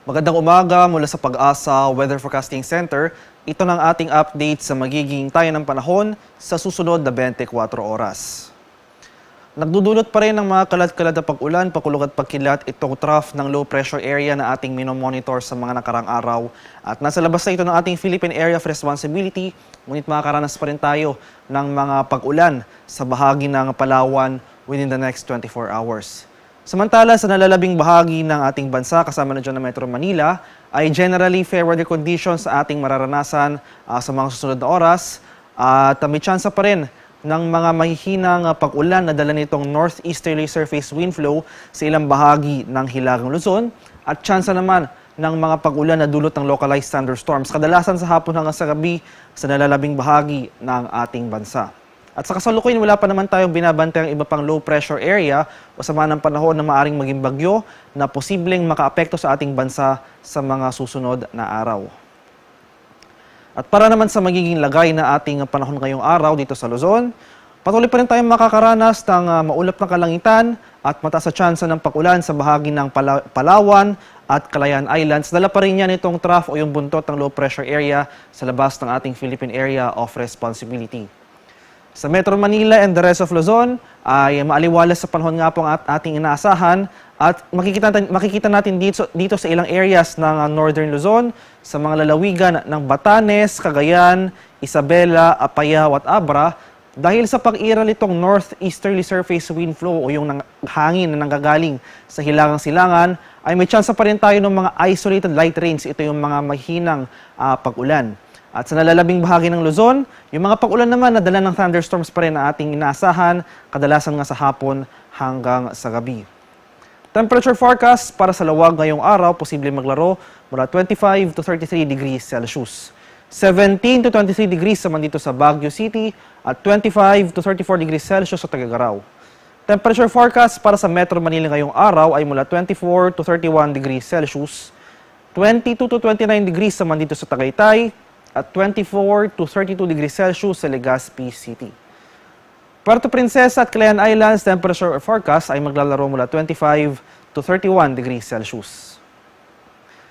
Magandang umaga mula sa Pag-asa Weather Forecasting Center. Ito ng ating update sa magiging tayo ng panahon sa susunod na 24 oras. Nagdudulot pa rin ng mga kalat-kalat na pag-ulan, pakulog at pagkilat itong trough ng low pressure area na ating minomonitor sa mga nakarang araw. At nasa labas na ito ng ating Philippine Area of Responsibility, ngunit makakaranas pa rin tayo ng mga pag-ulan sa bahagi ng Palawan within the next 24 hours. Samantala, sa nalalabing bahagi ng ating bansa, kasama na dyan ng Metro Manila, ay generally fair weather conditions sa ating mararanasan sa mga susunod na oras. At may tsansa pa rin ng mga mahihinang pag-ulan na dala nitong northeasterly surface wind flow sa ilang bahagi ng Hilagang Luzon. At tsansa naman ng mga pag-ulan na dulot ng localized thunderstorms, kadalasan sa hapon hanggang sa gabi sa nalalabing bahagi ng ating bansa. At sa kasalukuyan, wala pa naman tayong binabantay ang iba pang low pressure area o sama ng panahon na maaring maging bagyo na posibleng makaapekto sa ating bansa sa mga susunod na araw. At para naman sa magiging lagay na ating panahon ngayong araw dito sa Luzon, patuloy pa rin tayong makakaranas ng maulap na kalangitan at mataas na tsansa ng pag-ulan sa bahagi ng Palawan at Calayan Islands. Dala pa rin yan itong trough o yung buntot ng low pressure area sa labas ng ating Philippine Area of Responsibility. Sa Metro Manila and the rest of Luzon ay maaliwalas sa panahon nga po ang ating inaasahan at makikita natin dito sa ilang areas ng Northern Luzon, sa mga lalawigan ng Batanes, Cagayan, Isabela, Apayao at Abra dahil sa pag-iral itong northeasterly surface wind flow o yung hangin na nanggagaling sa hilagang silangan ay may tsansa pa rin tayo ng mga isolated light rains. Ito yung mga mahinang pag-ulan. At sa nalalabing bahagi ng Luzon, yung mga pag-ulan naman na dala ng thunderstorms pa rin na ating inaasahan, kadalasan nga sa hapon hanggang sa gabi. Temperature forecast para sa Lawag ngayong araw, posible maglaro mula 25 to 33 degrees Celsius. 17 to 23 degrees naman dito sa Baguio City at 25 to 34 degrees Celsius sa Tagagaraw. Temperature forecast para sa Metro Manila ngayong araw ay mula 24 to 31 degrees Celsius, 22 to 29 degrees naman dito sa Tagaytay, at 24 to 32 degrees Celsius sa Legazpi City. Puerto Princesa at Calayan Islands, temperature forecast ay maglalaro mula 25 to 31 degrees Celsius.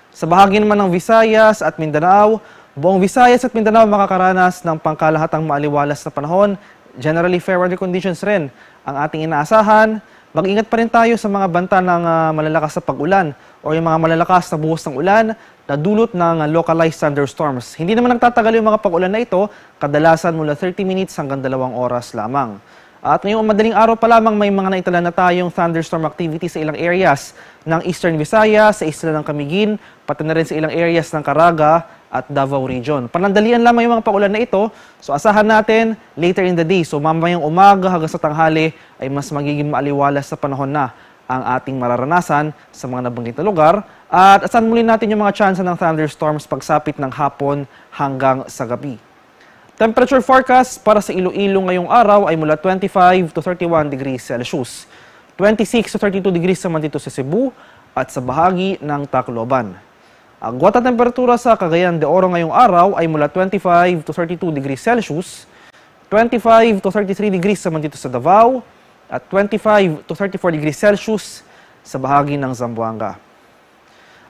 Sa bahagi naman ng Visayas at Mindanao, buong Visayas at Mindanao makakaranas ng pangkalahatang maaliwalas na panahon. Generally fair weather conditions rin ang ating inaasahan. Mag-ingat pa rin tayo sa mga banta ng malalakas na pag-ulan o yung mga malalakas na buhos ng ulan na dulot ng localized thunderstorms. Hindi naman nagtatagal yung mga pag-ulan na ito, kadalasan mula 30 minutes hanggang 2 oras lamang. At ngayong madaling araw pa lamang may mga naitala na tayong thunderstorm activity sa ilang areas ng Eastern Visayas, sa isla ng Camiguin, pati na rin sa ilang areas ng Caraga at Davao Region. Panandalian lamang yung mga pag-ulan na ito, so asahan natin later in the day. So mamayang umaga hanggang sa tanghali ay mas magiging maaliwalas sa panahon na ang ating mararanasan sa mga nabanggit na lugar. At asahan muli natin yung mga tsansa ng thunderstorms pagsapit ng hapon hanggang sa gabi. Temperature forecast para sa Iloilo ngayong araw ay mula 25 to 31 degrees Celsius, 26 to 32 degrees naman dito sa Cebu at sa bahagi ng Tacloban. Ang agwat na temperatura sa Cagayan de Oro ngayong araw ay mula 25 to 32 degrees Celsius, 25 to 33 degrees naman dito sa Davao, at 25 to 34 degrees Celsius sa bahagi ng Zamboanga.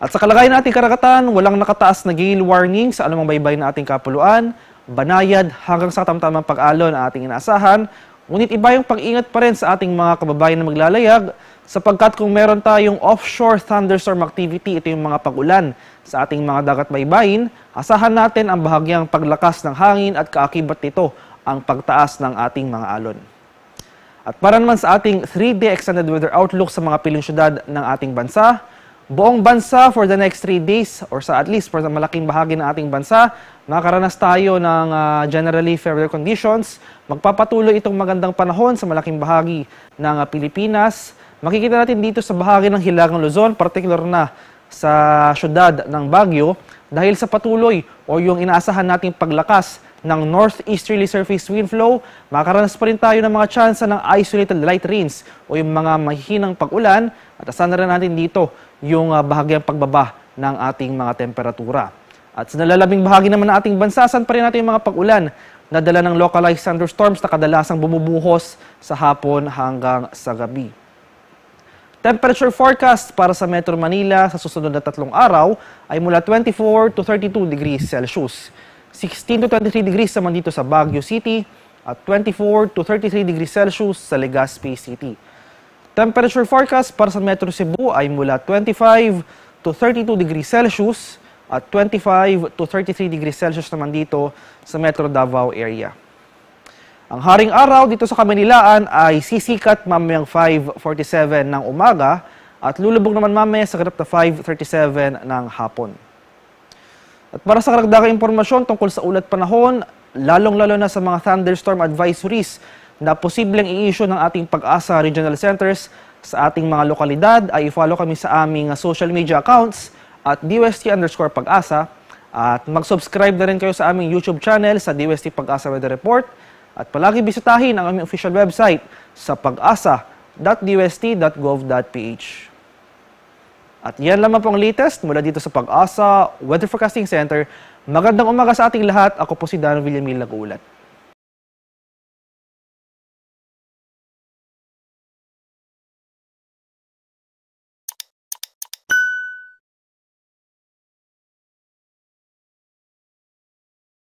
At sa kalagayan nating karagatan, walang nakataas na gale warning sa anumang baybay na ating kapuluan, banayad hanggang sa tamtamang pag-alon na ating inaasahan. Ngunit iba yung pag-ingat pa rin sa ating mga kababayan na maglalayag sapagkat kung meron tayong offshore thunderstorm activity, ito yung mga pag-ulan sa ating mga dagat baybayin, asahan natin ang bahagyang paglakas ng hangin at kaakibat nito ang pagtaas ng ating mga alon. At para naman sa ating 3-day extended weather outlook sa mga piling syudad ng ating bansa, buong bansa for the next 3 days or sa at least for the malaking bahagi ng ating bansa, makakaranas tayo ng generally fair weather conditions. Magpapatuloy itong magandang panahon sa malaking bahagi ng Pilipinas. Makikita natin dito sa bahagi ng Hilagang Luzon, particular na sa syudad ng Baguio, dahil sa patuloy o yung inaasahan nating paglakas ng northeasterly surface wind flow, makakaranas pa rin tayo ng mga tsansa ng isolated light rains o yung mga mahihinang pag-ulan at asahan na rin natin dito yung bahagyang pagbaba ng ating mga temperatura. At sa nalalabing bahagi naman ng ating bansa, saan pa rin natin yung mga pag-ulan na dala ng localized thunderstorms na kadalasang bumubuhos sa hapon hanggang sa gabi. Temperature forecast para sa Metro Manila sa susunod na 3 araw ay mula 24 to 32 degrees Celsius. 16 to 23 degrees naman dito sa Baguio City at 24 to 33 degrees Celsius sa Legazpi City. Temperature forecast para sa Metro Cebu ay mula 25 to 32 degrees Celsius at 25 to 33 degrees Celsius naman dito sa Metro Davao area. Ang haring araw dito sa Kamaynilaan ay sisikat mamayang 5:47 ng umaga at lulubog naman mamaya sa ganap na 5:37 ng hapon. At para sa karagdagang impormasyon tungkol sa ulat panahon, lalong-lalo na sa mga thunderstorm advisories na posibleng i-issue ng ating Pag-asa Regional Centers sa ating mga lokalidad, ay i-follow kami sa aming social media accounts at DOST_Pag-asa at mag-subscribe na rin kayo sa aming YouTube channel sa DOST Pag-asa Weather Report at palagi bisitahin ang aming official website sa pag-asa.dost.gov.ph. At yan lamang po ang latest mula dito sa Pag-asa Weather Forecasting Center. Magandang umaga sa ating lahat. Ako po si Dan Villamil Nag-uulat.